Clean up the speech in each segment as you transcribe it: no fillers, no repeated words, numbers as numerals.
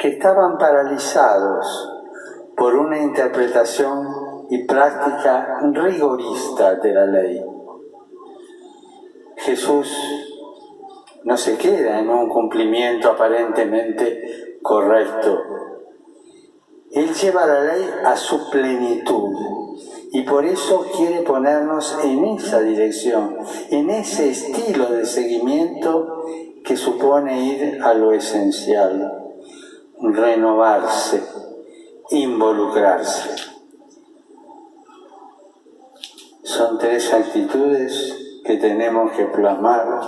que estaban paralizados por una interpretación y práctica rigorista de la ley. Jesús no se queda en un cumplimiento aparentemente correcto. Él lleva la ley a su plenitud y por eso quiere ponernos en esa dirección, en ese estilo de seguimiento que supone ir a lo esencial, renovarse, involucrarse. Son tres actitudes que tenemos que plasmar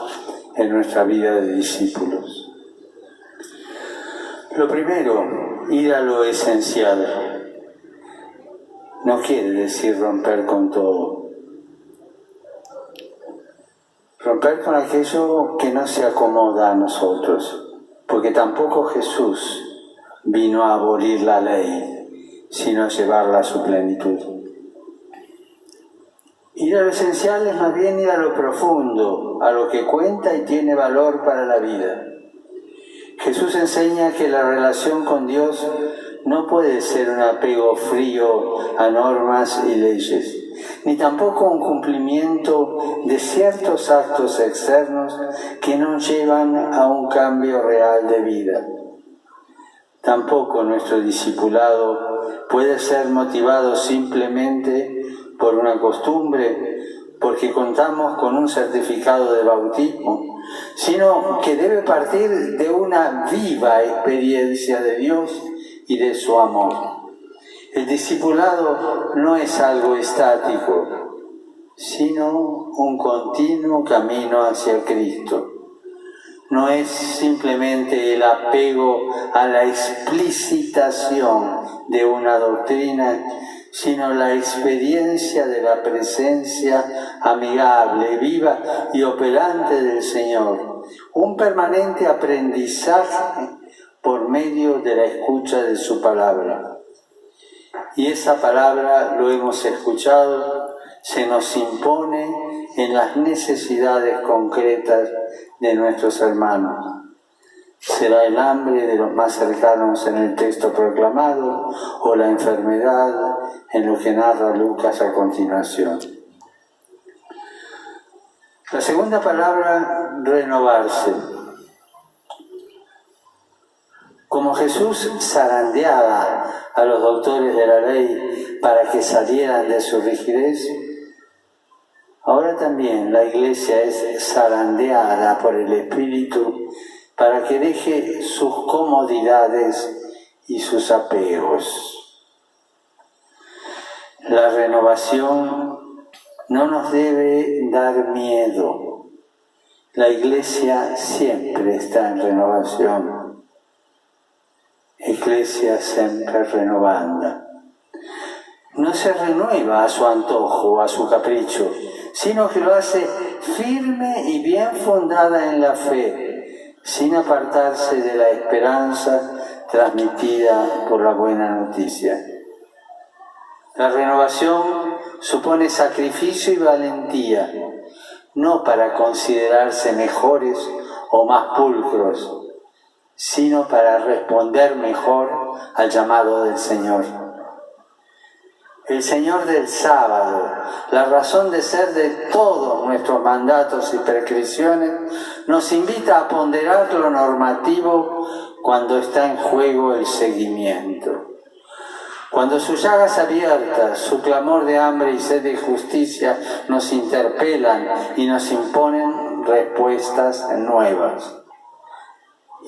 en nuestra vida de discípulos. Lo primero, ir a lo esencial. No quiere decir romper con todo. Romper con aquello que no se acomoda a nosotros, porque tampoco Jesús vino a abolir la ley, sino a llevarla a su plenitud. Ir a lo esencial es más bien ir a lo profundo, a lo que cuenta y tiene valor para la vida. Jesús enseña que la relación con Dios no puede ser un apego frío a normas y leyes, ni tampoco un cumplimiento de ciertos actos externos que no llevan a un cambio real de vida. Tampoco nuestro discipulado puede ser motivado simplemente por una costumbre, porque contamos con un certificado de bautismo, sino que debe partir de una viva experiencia de Dios y de su amor. El discipulado no es algo estático, sino un continuo camino hacia Cristo. No es simplemente el apego a la explicitación de una doctrina, sino la experiencia de la presencia amigable, viva y operante del Señor. Un permanente aprendizaje por medio de la escucha de su palabra. Y esa palabra, lo hemos escuchado, se nos impone en las necesidades concretas de nuestros hermanos. Será el hambre de los más cercanos en el texto proclamado o la enfermedad en lo que narra Lucas a continuación. La segunda palabra, renovarse. Como Jesús zarandeaba a los doctores de la ley para que salieran de su rigidez, ahora también la Iglesia es zarandeada por el Espíritu para que deje sus comodidades y sus apegos. La renovación no nos debe dar miedo. La Iglesia siempre está en renovación. Ecclesia sempre renovanda. No se renueva a su antojo, a su capricho, sino que lo hace firme y bien fundada en la fe, sin apartarse de la esperanza transmitida por la buena noticia. La renovación supone sacrificio y valentía, no para considerarse mejores o más pulcros, sino para responder mejor al llamado del Señor. El Señor del sábado, la razón de ser de todos nuestros mandatos y prescripciones, nos invita a ponderar lo normativo cuando está en juego el seguimiento. Cuando sus llagas abiertas, su clamor de hambre y sed de justicia nos interpelan y nos imponen respuestas nuevas.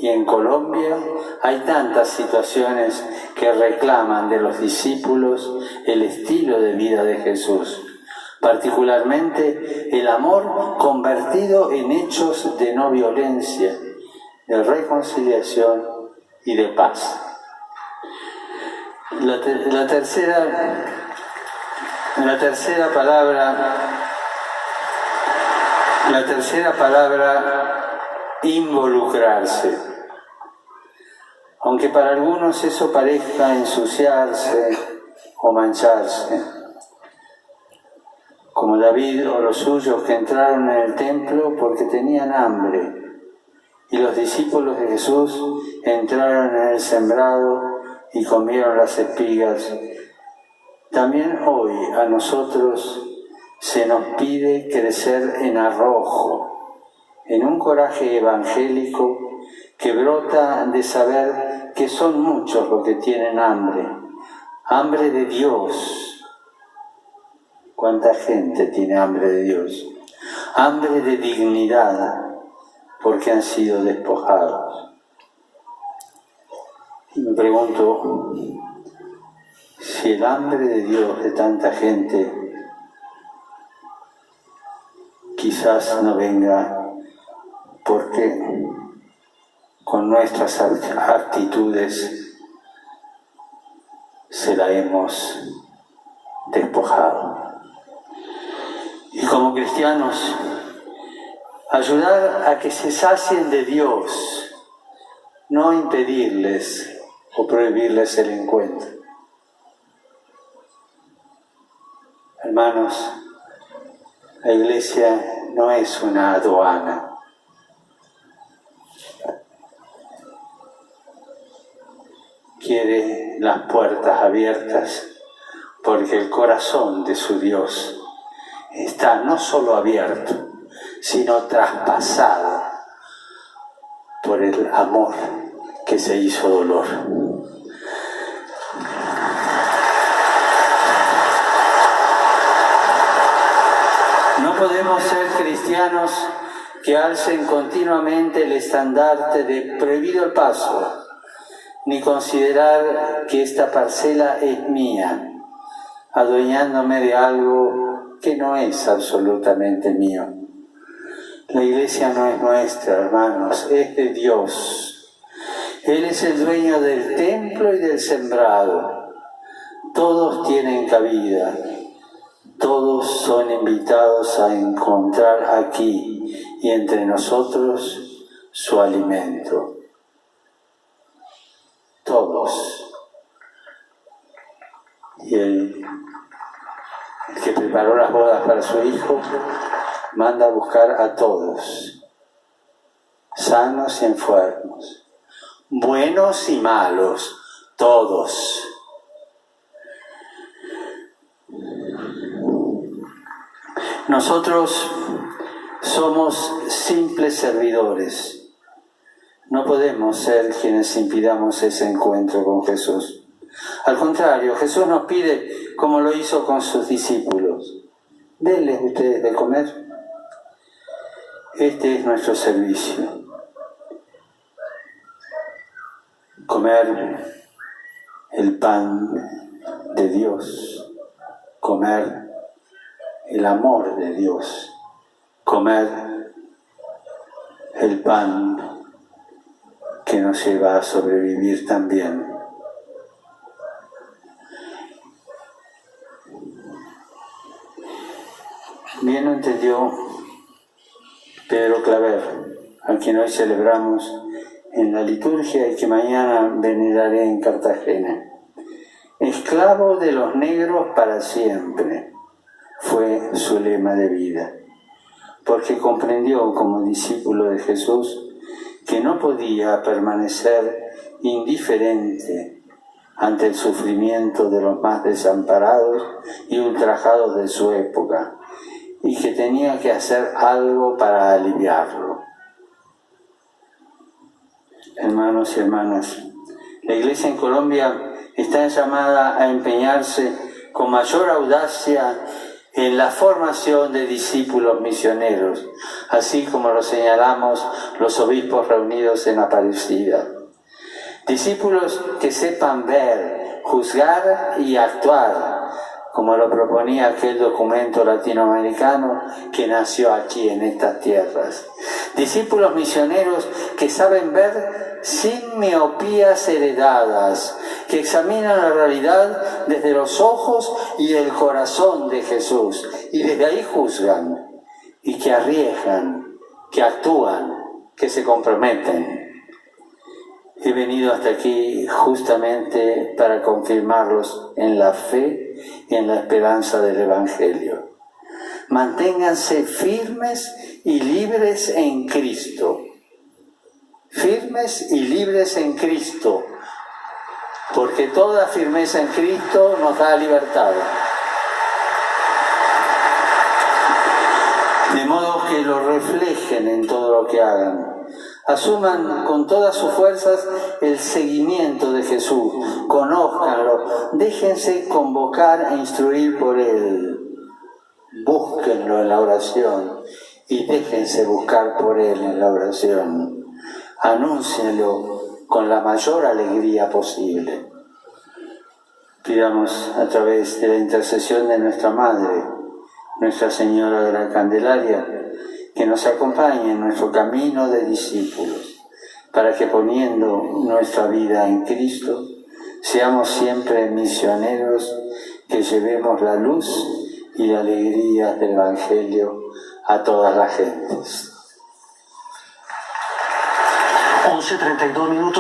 Y en Colombia hay tantas situaciones que reclaman de los discípulos el estilo de vida de Jesús, particularmente el amor convertido en hechos de no violencia, de reconciliación y de paz. La tercera palabra, involucrarse. Aunque para algunos eso parezca ensuciarse o mancharse, como David o los suyos que entraron en el templo porque tenían hambre y los discípulos de Jesús entraron en el sembrado y comieron las espigas. También hoy a nosotros se nos pide crecer en arrojo, en un coraje evangélico que brota de saber que son muchos los que tienen hambre de Dios. ¿Cuánta gente tiene hambre de Dios? Hambre de dignidad, porque han sido despojados. Y me pregunto, si el hambre de Dios de tanta gente quizás no venga porque con nuestras actitudes se la hemos despojado. Y como cristianos, ayudar a que se sacien de Dios, no impedirles o prohibirles el encuentro. Hermanos, la Iglesia no es una aduana. Quiere las puertas abiertas porque el corazón de su Dios está no solo abierto, sino traspasado por el amor que se hizo dolor. No podemos ser cristianos que alcen continuamente el estandarte de prohibido el paso, ni considerar que esta parcela es mía, adueñándome de algo que no es absolutamente mío. La Iglesia no es nuestra, hermanos, es de Dios. Él es el dueño del templo y del sembrado. Todos tienen cabida, todos son invitados a encontrar aquí y entre nosotros su alimento. Todos. Y el que preparó las bodas para su hijo manda a buscar a todos, sanos y enfermos, buenos y malos, todos. Nosotros somos simples servidores. No podemos ser quienes impidamos ese encuentro con Jesús. Al contrario, Jesús nos pide, como lo hizo con sus discípulos, denles ustedes de comer. Este es nuestro servicio. Comer el pan de Dios, comer el amor de Dios, comer el pan que nos lleva a sobrevivir también. Bien lo entendió Pedro Claver, a quien hoy celebramos en la liturgia y que mañana veneraré en Cartagena. Esclavo de los negros para siempre fue su lema de vida, porque comprendió como discípulo de Jesús que no podía permanecer indiferente ante el sufrimiento de los más desamparados y ultrajados de su época, y que tenía que hacer algo para aliviarlo. Hermanos y hermanas, la Iglesia en Colombia está llamada a empeñarse con mayor audacia en la formación de discípulos misioneros, así como lo señalamos los obispos reunidos en Aparecida. Discípulos que sepan ver, juzgar y actuar, como lo proponía aquel documento latinoamericano que nació aquí en estas tierras. Discípulos misioneros que saben ver sin miopías heredadas, que examinan la realidad desde los ojos y el corazón de Jesús, y desde ahí juzgan, y que arriesgan, que actúan, que se comprometen. He venido hasta aquí justamente para confirmarlos en la fe y en la esperanza del Evangelio. Manténganse firmes y libres en Cristo. firmes y libres en Cristo, porque toda firmeza en Cristo nos da libertad. De modo que lo reflejen en todo lo que hagan. Asuman con todas sus fuerzas el seguimiento de Jesús, conózcanlo, déjense convocar e instruir por Él, búsquenlo en la oración y déjense buscar por Él en la oración. Anúncienlo con la mayor alegría posible. Pidamos a través de la intercesión de nuestra Madre, Nuestra Señora de la Candelaria, que nos acompañe en nuestro camino de discípulos, para que poniendo nuestra vida en Cristo, seamos siempre misioneros que llevemos la luz y la alegría del Evangelio a todas las gentes. 11:32 minutos.